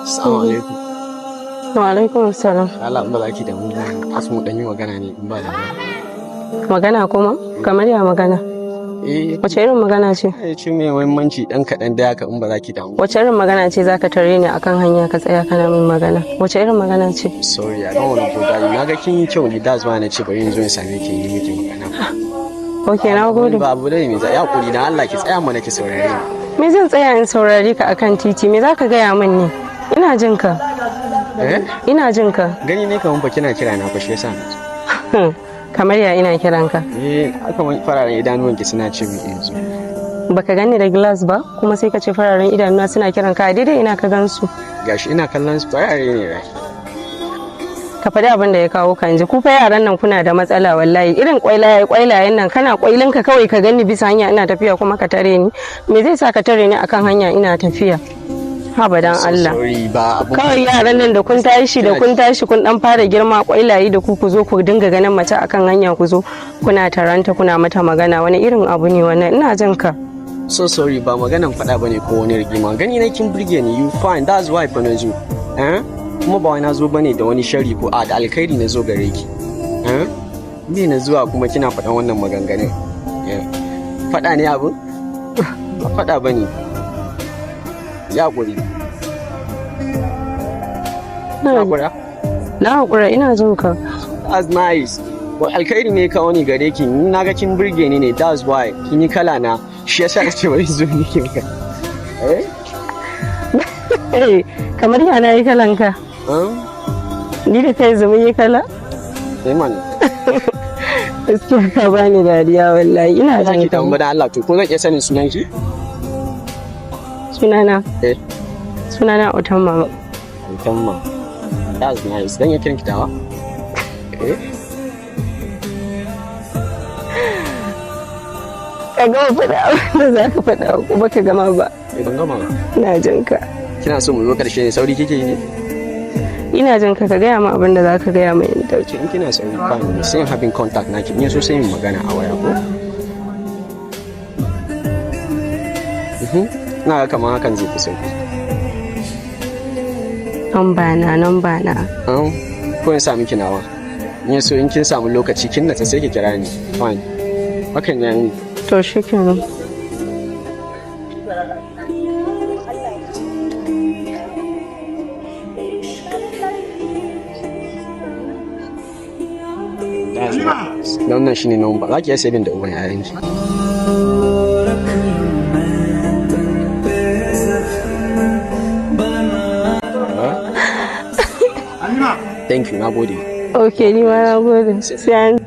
Assalamu alaikum. Wa alaikum assalam. Allah ba za ki da mu asmu dan yi magana ne in ba da Magana kuma? Kamar ya magana? Wace irin magana ce? ce mai muhimmanci dan kaɗan da haka in ba za ki damu. Wace irin magana ce zaka tare ni akan hanya ka tsaya kana min magana? Wace irin magana ce? Sorry, I don't want to go down. Na ga kin yi kyau ne, that's why na ce bari in zo in same ki yi miki magana. Okay, na gode. Ba abu ne mai ya kuri dan Allah ki tsaya mana ki saurare ni. Me zan tsaya in saurari ka akan titi? Me zaka gaya min ne? Ina jin ka. Ina jin ka. Gani ne kamar ba kina kira na fa shi yasa. Kamar ya ina kiran ka? Aka man fararen idanuwan ki suna ce min yanzu. Baka gani da glass ba kuma sai ka ce fararen idanuwa suna kiran ka daidai ina ka gansu. Gashi ina kallon su farare ne rai. Ka faɗi abin da ya kawo ka yanzu ku fa yaran nan kuna da matsala wallahi irin kwailayen nan kana kwailin ka kawai ka gani bisa hanya ina tafiya kuma ka tare ni me zai sa ka tare ni akan hanya ina tafiya abadan Allah kawai yaran nan da kun tashi kun dan fara girma kwailaye da ku zo ku dinga ganin mace akan hanya ku zo kuna taranta kuna mata magana wani irin abu ne wannan ina jin ka. So sorry ba maganan faɗa bane ko wani rigima gani na kin burge ni you fine that's why fa na zo kuma ba wai na zo bane da wani shari ko da alkhairi na zo gare ki me na zuwa kuma kina faɗan wannan maganganun faɗa ne abu ba faɗa bane ya hakuri na hakura ina jin ka. That's nice. Well, alkhairi ne ka wani gare ki na ga kin burge ni ne that's why kin yi kala na shi yasa ka ce bari zo ni ki maka kamar yana yi kalan ka ni da kai zama yi kala man gaskiya ka bani dariya wallahi ina jin ka da Allah to ko zan iya sanin sunan ki sunana Utamma that's nice dan ya kiran ki dawa ka gama faɗa abin da za ka faɗa kuma ka gama ba. Ban gama ba. Ina jin ka. Kina so mu zo ƙarshe ne sauri kike yi ne? Ina jin ka gaya ma abin da za ka gaya mai da in kina sauri fine sai having contact naki in so sai mu magana a waya ko? Na ga kamar hakan zai fi sauki. Nan bana. Ko in sami kinawa. In so in kin samu lokaci kin natsa sai ki kira ni. Fine. Hakan ya yi. To shi kenan. Wannan shi ne number. Za ki iya saving da uban yayanki. Thank you, na gode. Okay, ni ma na gode. Sai